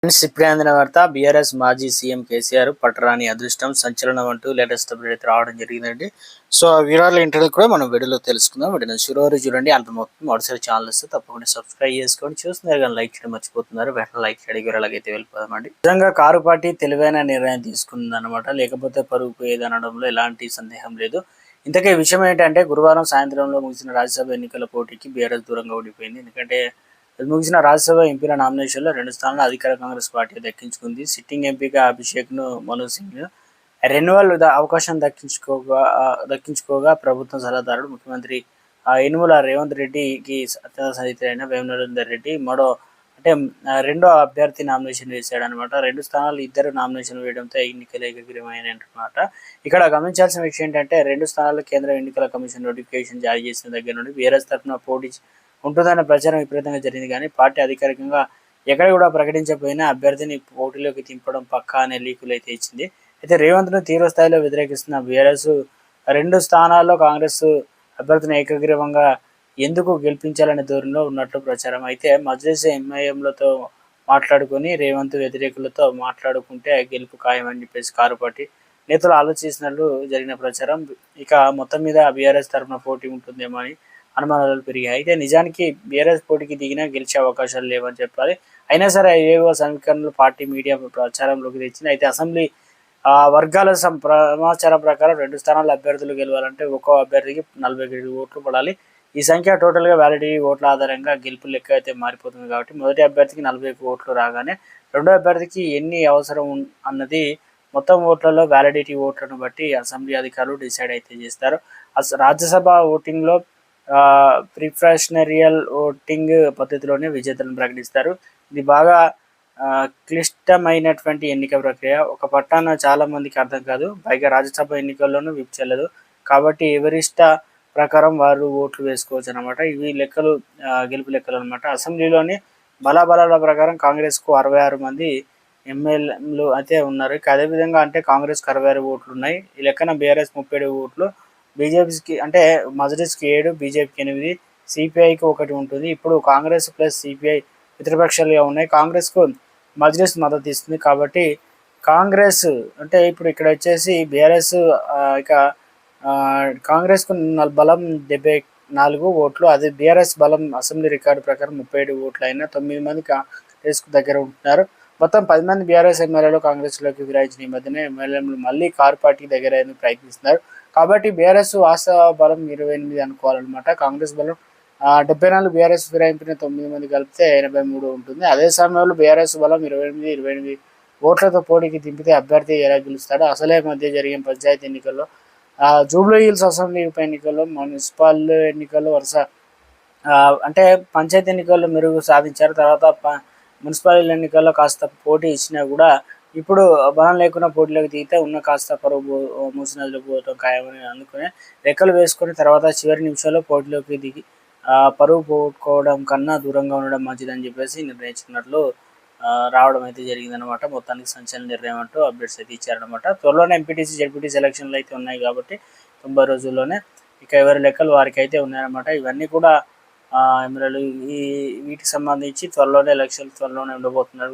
Friends, ఇప్పుడే అందిన వార్త. బీఆర్ఎస్ మాజీ సీఎం కేసీఆర్ పట్టరాని అదృష్టం సంచలనం అంటూ లేటెస్ట్ అప్డేట్ అయితే రావడం జరిగిందండి. సో ఆ వివరాలు ఏంటో కూడా మనం వీడియోలో తెలుసుకుందాం. వీడియో చివరి చూడండి, అర్థమవుతుంది. మొదటిసారి ఛానల్ వస్తే తప్పకుండా సబ్స్క్రైబ్ చేసుకోండి. చూస్తున్నారు కానీ లైక్ చేయడం మర్చిపోతున్నారు. వెంటనే లైక్ చేయడం వివరాలకైతే వెళ్ళిపోదామండి. నిజంగా కారు పార్టీ తెలివైన నిర్ణయం తీసుకుందన్నమాట. లేకపోతే పరుగు పోయేదనడంలో ఎలాంటి సందేహం లేదు. ఇంతకీ విషయం ఏంటంటే, గురువారం సాయంత్రంలో ముగిసిన రాజ్యసభ ఎన్నికల పోటీకి బీఆర్ఎస్ దూరంగా ఓడిపోయింది. ఎందుకంటే ముగిసిన రాజ్యసభ ఎంపీల నామినేషన్లో 2 స్థానాలు అధికార కాంగ్రెస్ పార్టీ దక్కించుకుంది. సిట్టింగ్ ఎంపీగా అభిషేక్ను మను సింగ్ రెన్యువల్ అవకాశం దక్కించుకోగా ప్రభుత్వం సలహాదారుడు ముఖ్యమంత్రి యనుమల రేవంత్ రెడ్డికి అత్యంత సన్నిహితుడైన వేములరేందర్ రెడ్డి రెండో అభ్యర్థి నామినేషన్ వేశాడనమాట. 2 స్థానాలు ఇద్దరు నామినేషన్ వేయడంతో ఎన్నికలు ఏకగ్రీవమైనమాట. ఇక్కడ గమనించాల్సిన విషయం ఏంటంటే, 2 స్థానాలు కేంద్ర ఎన్నికల కమిషన్ నోటిఫికేషన్ జారీ చేసిన దగ్గర నుండి బీఆర్ఎస్ తరఫున పోటీ ఉంటుందన్న ప్రచారం విపరీతంగా జరిగింది. కానీ పార్టీ అధికారికంగా ఎక్కడ కూడా ప్రకటించకపోయినా అభ్యర్థిని పోటీలోకి దింపడం పక్కా అనే లీకులు అయితే ఇచ్చింది. అయితే రేవంత్ను తీవ్ర స్థాయిలో వ్యతిరేకిస్తున్న బీఆర్ఎస్ 2 స్థానాల్లో కాంగ్రెస్ అభ్యర్థిని ఏకగ్రీవంగా ఎందుకు గెలిపించాలనే ధోరణిలో ఉన్నట్లు ప్రచారం. అయితే మజ్లిస్ ఎంఐఎంలతో మాట్లాడుకొని రేవంత్ వ్యతిరేకులతో మాట్లాడుకుంటే గెలుపు ఖాయమని చెప్పేసి కారు పార్టీ నేతలు ఆలోచిస్తున్నట్లు జరిగిన ప్రచారం. ఇక మొత్తం మీద బీఆర్ఎస్ తరఫున పోటీ ఉంటుందేమో అని అనుమానాలు పెరిగాయి. అయితే నిజానికి బీఆర్ఎస్ పోటీకి దిగినా గెలిచే అవకాశాలు లేవని చెప్పాలి. అయినా సరే ఏవో సమీకరణలు పార్టీ మీడియా ప్రచారంలోకి తెచ్చింది. అయితే అసెంబ్లీ వర్గాల సమాచారం ప్రకారం 2 స్థానాల అభ్యర్థులు గెలవాలంటే ఒక్కో అభ్యర్థికి 41 ఓట్లు పడాలి. ఈ సంఖ్య టోటల్గా వ్యాలిడిటీ ఓట్ల ఆధారంగా గెలుపు లెక్క అయితే మారిపోతుంది. కాబట్టి మొదటి అభ్యర్థికి 41 ఓట్లు రాగానే రెండో అభ్యర్థికి ఎన్ని అవసరం అన్నది మొత్తం ఓట్లలో వ్యాలిడిటీ ఓట్లను బట్టి అసెంబ్లీ అధికారులు డిసైడ్ అయితే చేస్తారు. రాజ్యసభ ఓటింగ్లో ప్రిఫరెన్షియల్ ఓటింగ్ పద్ధతిలోనే విజేతలను ప్రకటిస్తారు. ఇది బాగా క్లిష్టమైనటువంటి ఎన్నిక ప్రక్రియ. ఒక పట్టాన చాలా మందికి అర్థం కాదు. పైగా రాజ్యసభ ఎన్నికల్లోనూ విప్ చెల్లదు. కాబట్టి ఎవరిష్ట ప్రకారం వారు ఓట్లు వేసుకోవచ్చు అనమాట. ఇవి లెక్కలు, గెలుపు లెక్కలు అనమాట. అసెంబ్లీలోని బలాబలాల ప్రకారం కాంగ్రెస్కు 66 మంది ఎమ్మెల్యేలు అయితే ఉన్నారు. అదేవిధంగా అంటే కాంగ్రెస్కి 66 ఓట్లు ఉన్నాయి. ఈ లెక్కన బీఆర్ఎస్ 37 ఓట్లు, బీజేపీకి అంటే మజ్లిస్కి 7, బీజేపీకి 8, సిపిఐకి 1 ఉంటుంది. ఇప్పుడు కాంగ్రెస్ ప్లస్ సిపిఐ మిత్రపక్షాలుగా ఉన్నాయి. కాంగ్రెస్కు మజ్లిస్ మద్దతు ఇస్తుంది. కాబట్టి కాంగ్రెస్ అంటే ఇప్పుడు ఇక్కడ వచ్చేసి బీఆర్ఎస్ ఇక కాంగ్రెస్కు బలం 74 ఓట్లు. అదే బీఆర్ఎస్ బలం అసెంబ్లీ రికార్డు ప్రకారం 37 ఓట్లు అయినా 9 మంది కాంగ్రెస్కు దగ్గర ఉంటున్నారు. మొత్తం 10 మంది బీఆర్ఎస్ ఎమ్మెల్యేలు కాంగ్రెస్లోకి ఫిరాయించిన ఈ మధ్యనే ఎమ్మెల్యేలు మళ్ళీ కారు పార్టీకి దగ్గర ప్రయత్నిస్తున్నారు. కాబట్టి బీఆర్ఎస్ వాస్తవ బలం 28 అనుకోవాలన్నమాట. కాంగ్రెస్ బలం 74, బీఆర్ఎస్ ఫిరాయింపిన 9 మంది కలిపితే 83 ఉంటుంది. అదే సమయంలో బీఆర్ఎస్ బలం 28 ఓట్లతో పోటీకి దింపితే అభ్యర్థి ఎలా గెలుస్తాడో అసలే మధ్య జరిగిన పంచాయతీ ఎన్నికల్లో, జూబ్లీ హిల్స్ అసెంబ్లీ ఉప ఎన్నికల్లో, మున్సిపల్ ఎన్నికల్లో వరుస అంటే పంచాయతీ ఎన్నికల్లో మెరుగు సాధించారు. తర్వాత మున్సిపల్ ఎన్నికల్లో కాస్త పోటీ ఇచ్చినా కూడా ఇప్పుడు బలం లేకుండా పోటీలోకి దిగితే ఉన్న కాస్త పరువు మూసినదిలో పోవటం ఖాయమని అందుకునే లెక్కలు వేసుకొని తర్వాత చివరి నిమిషాల్లో పోటీలోకి దిగి పరువు పోగొట్టుకోవడం కన్నా దూరంగా ఉండడం మంచిదని చెప్పేసి నిర్ణయించుకున్నట్లు రావడం అయితే జరిగిందనమాట. మొత్తానికి సంచలన నిర్ణయం అంటూ అప్డేట్స్ అయితే ఇచ్చారనమాట. త్వరలోనే ఎంపీటీసీ, జెడ్పీటీసీ ఎలక్షన్లు అయితే ఉన్నాయి కాబట్టి 90 రోజుల్లోనే ఇక ఎవరి లెక్కలు వారికి అయితే ఉన్నాయన్నమాట. ఇవన్నీ కూడా ఎమ్మెల్యేలు వీటికి సంబంధించి త్వరలోనే ఎలక్షన్లు త్వరలోనే ఉండబోతున్నారు.